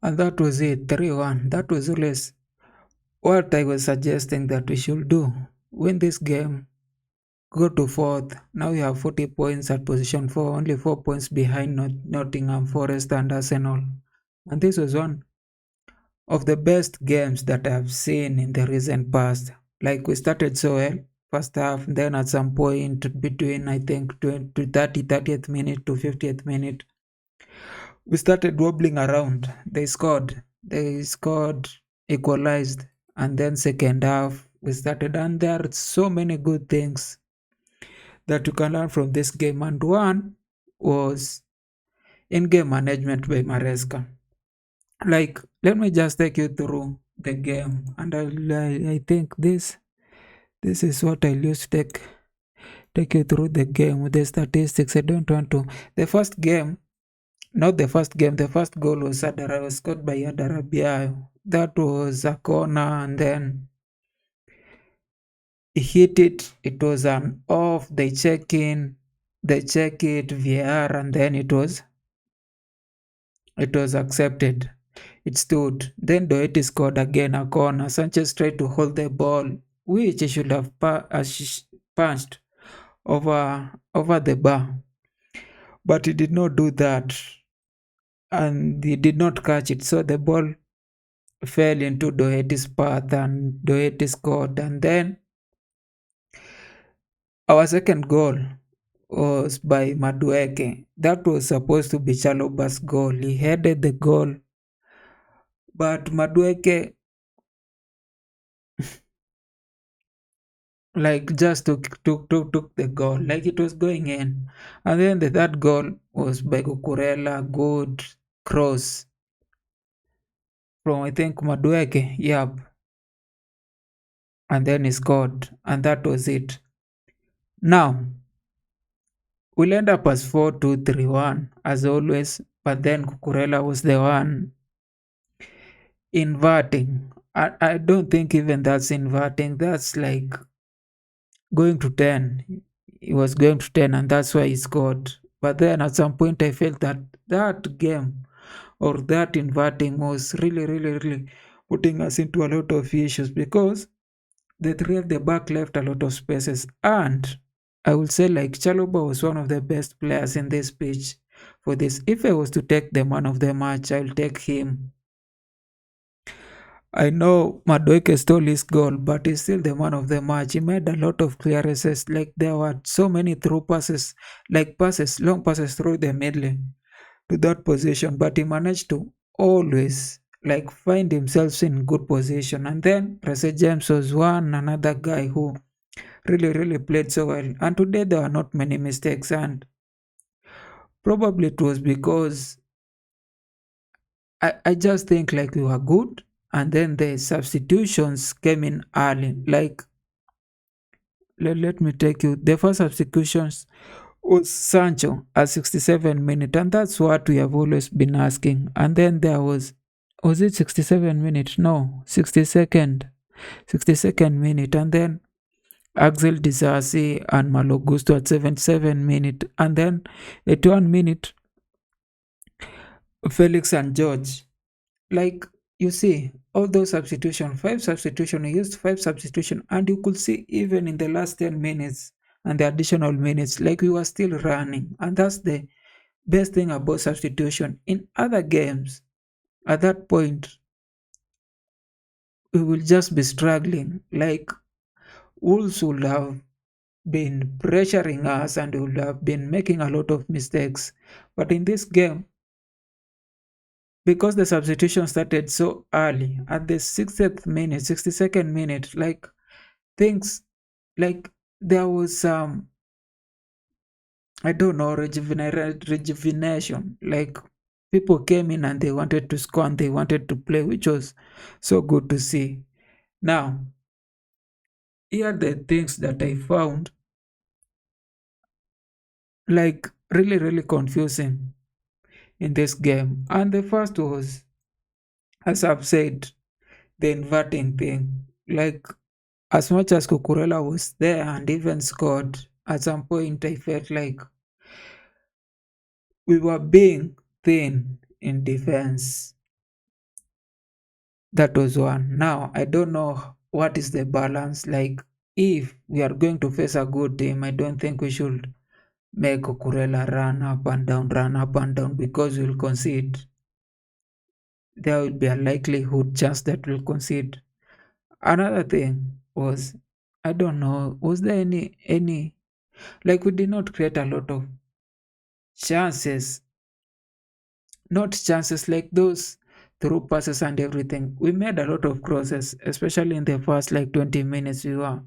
And that was it, 3-1. That was always what I was suggesting that we should do. Win this game, go to fourth. Now we have 40 points at position 4, only 4 points behind Nottingham Forest and Arsenal. And this was one of the best games that I've seen in the recent past. Like we started so well, first half, then at some point between I think 20 to 30th minute to 50th minute, we started wobbling around. They scored, equalized, and then second half we started, and there are so many good things that you can learn from this game. And one was in-game management by Maresca. Like, let me just take you through the game, and I think this is what I'll use to take you through the game with the statistics. I don't want to. The first game, not the first game. The first goal was scored by Adarabiayo. That was a corner, and then he hit it. It was an off. They check it VAR, and then it was accepted. It stood. Then Doherty scored again a corner. Sanchez tried to hold the ball, which he should have punched over the bar, but he did not do that, and he did not catch it. So the ball fell into Doherty's path, and Doherty scored. And then our second goal was by Madueke. That was supposed to be Chaloba's goal. He headed the goal, but Madueke like just took the goal like it was going in. And then the third goal was by Kukurela, good cross from I think Madueke, yep. And then he scored, and that was it. Now we'll end up as 4-2-3-1 as always, but then Kukurela was the one inverting. I don't think even that's inverting, that's like going to 10. He was going to 10, and that's why he scored. But then at some point, I felt that that game or that inverting was really putting us into a lot of issues, because the three at the back left a lot of spaces. And I would say, like, Chaloba was one of the best players in this pitch for this. If I was to take the man of the match, I'll take him. I know Madueke stole his goal, but he's still the man of the match. He made a lot of clearances. Like, there were so many through passes, like passes, long passes through the middle to that position, but he managed to always like find himself in good position. And then Rese James was another guy who really played so well. And today there were not many mistakes, and probably it was because I just think like we were good, and then the substitutions came in early. Like, let me take you. The first substitutions was Sancho at 67 minute, and that's what we have always been asking. And then there was it 67 minute? No, 62nd minute, and then Axel Disasi and Malo Gusto at 77 minute, and then 81 minute Felix and George. Like, you see, all those substitution, five substitution, we used five substitution, and you could see even in the last 10 minutes and the additional minutes, like we were still running. And that's the best thing about substitution. In other games, at that point, we will just be struggling. Like, Wolves would have been pressuring us and would have been making a lot of mistakes. But in this game, because the substitution started so early at the 60th minute, 62nd minute, like things like there was I don't know, rejuvenation. Like, people came in and they wanted to score and they wanted to play, which was so good to see. Now, here are the things that I found like really confusing in this game. And the first was, as I've said, the inverting thing. Like, as much as Cucurella was there and even scored, at some point I felt like we were being thin in defense. That was one. Now I don't know what is the balance. Like if we are going to face a good team, I don't think we should make Kukurela run up and down because we'll concede. There will be a likelihood chance that we'll concede. Another thing was, I don't know, was there any like we did not create a lot of chances, not chances like those through passes and everything. We made a lot of crosses, especially in the first like 20 minutes. We were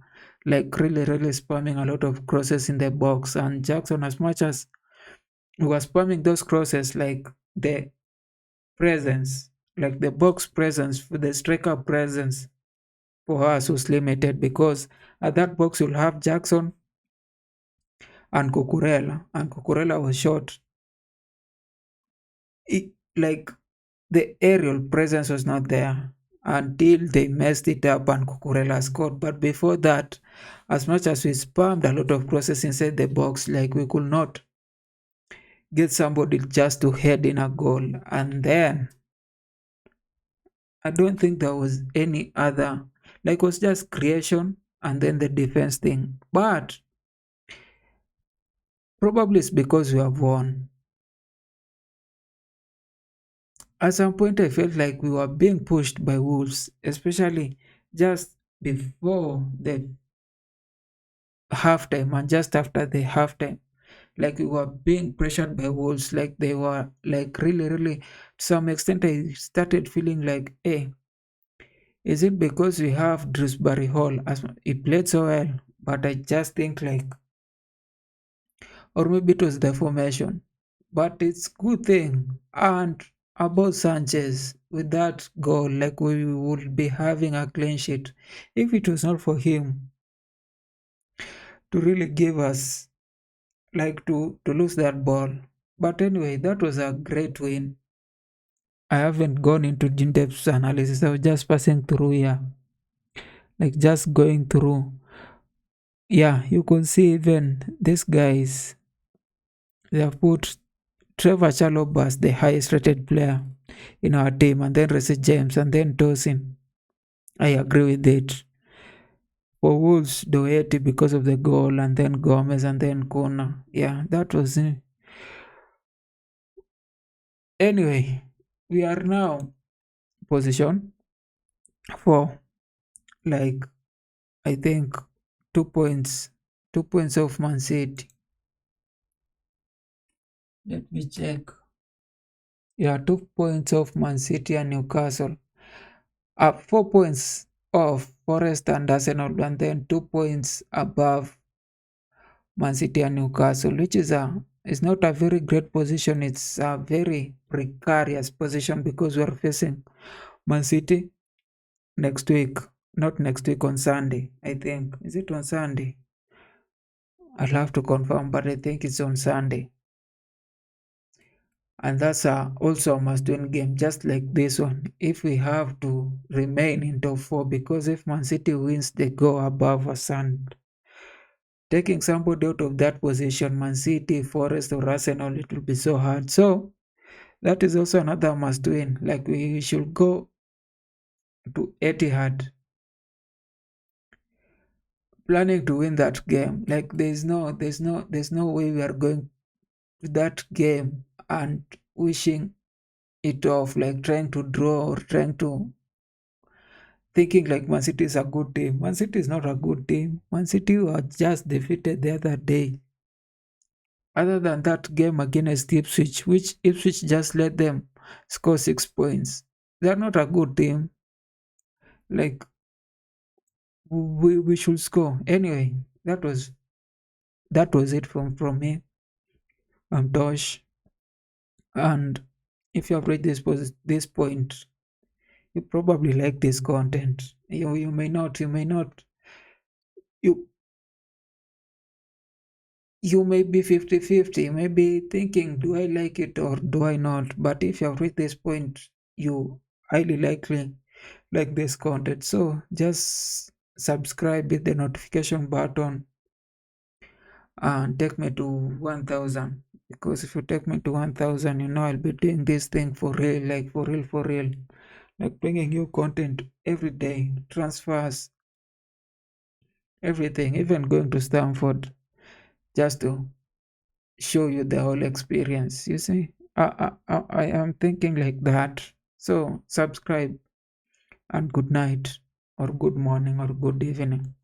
like really spamming a lot of crosses in the box. And Jackson, as much as we were spamming those crosses, like the presence, like the box presence, the striker presence for us was limited because at that box you'll have Jackson and Cucurella was short. Like the aerial presence was not there until they messed it up and Cucurella scored. But before that, as much as we spammed a lot of crosses inside the box, like we could not get somebody just to head in a goal. And then I don't think there was any other, like it was just creation and then the defense thing. But probably it's because we have won. At some point, I felt like we were being pushed by Wolves, especially just before the halftime and just after the halftime. Like we were being pressured by Wolves, like they were like really, to some extent. I started feeling like, hey, is it because we have Dewsbury Hall? As he played so well, but I just think like, or maybe it was the formation. But it's good thing. And about Sanchez, with that goal, like we would be having a clean sheet if it was not for him to really give us like to lose that ball. But anyway, that was a great win. I haven't gone into in-depth analysis. I was just passing through here, like just going through. Yeah, you can see even these guys. They have put Trevor Chalobah as the highest rated player in our team, and then Reece James, and then Tosin. I agree with it. For Wolves, Doherty because of the goal, and then Gomez, and then Kona. Yeah, that was it. Anyway, we are now position for like I think 2 points, 2 points of Man City. Let me check. Yeah, 2 points of Man City and Newcastle. 4 points of Forest and Arsenal, and then 2 points above Man City and Newcastle, which is not a very great position. It's a very precarious position because we are facing Man City next week. Not next week, on Sunday, I think. Is it on Sunday? I'll have to confirm, but I think it's on Sunday. And that's also a must-win game, just like this one. If we have to remain in top four, because if Man City wins, they go above us, and taking somebody out of that position, Man City, Forest, or Arsenal, it will be so hard. So that is also another must-win. Like we should go to Etihad planning to win that game. Like there's no way we are going to that game and wishing it off, like trying to draw or trying to thinking like Man City is a good team. Man City is not a good team. Man City was just defeated the other day. Other than that game against Ipswich, which Ipswich just let them score 6 points. They're not a good team. Like we should score. Anyway, that was it from me. I'm Tosh. And if you have read this point, you probably like this content. You may not, you you may be 50-50. You may be thinking, do I like it or do I not? But if you have reached this point, you highly likely like this content. So just subscribe, hit the notification button, and take me to 1000. Because if you take me to 1000, I'll be doing this thing for real, like for real, for real. like bringing you content every day, transfers, everything, even going to Stanford just to show you the whole experience. You see, I am thinking like that. So subscribe and good night, or good morning, or good evening.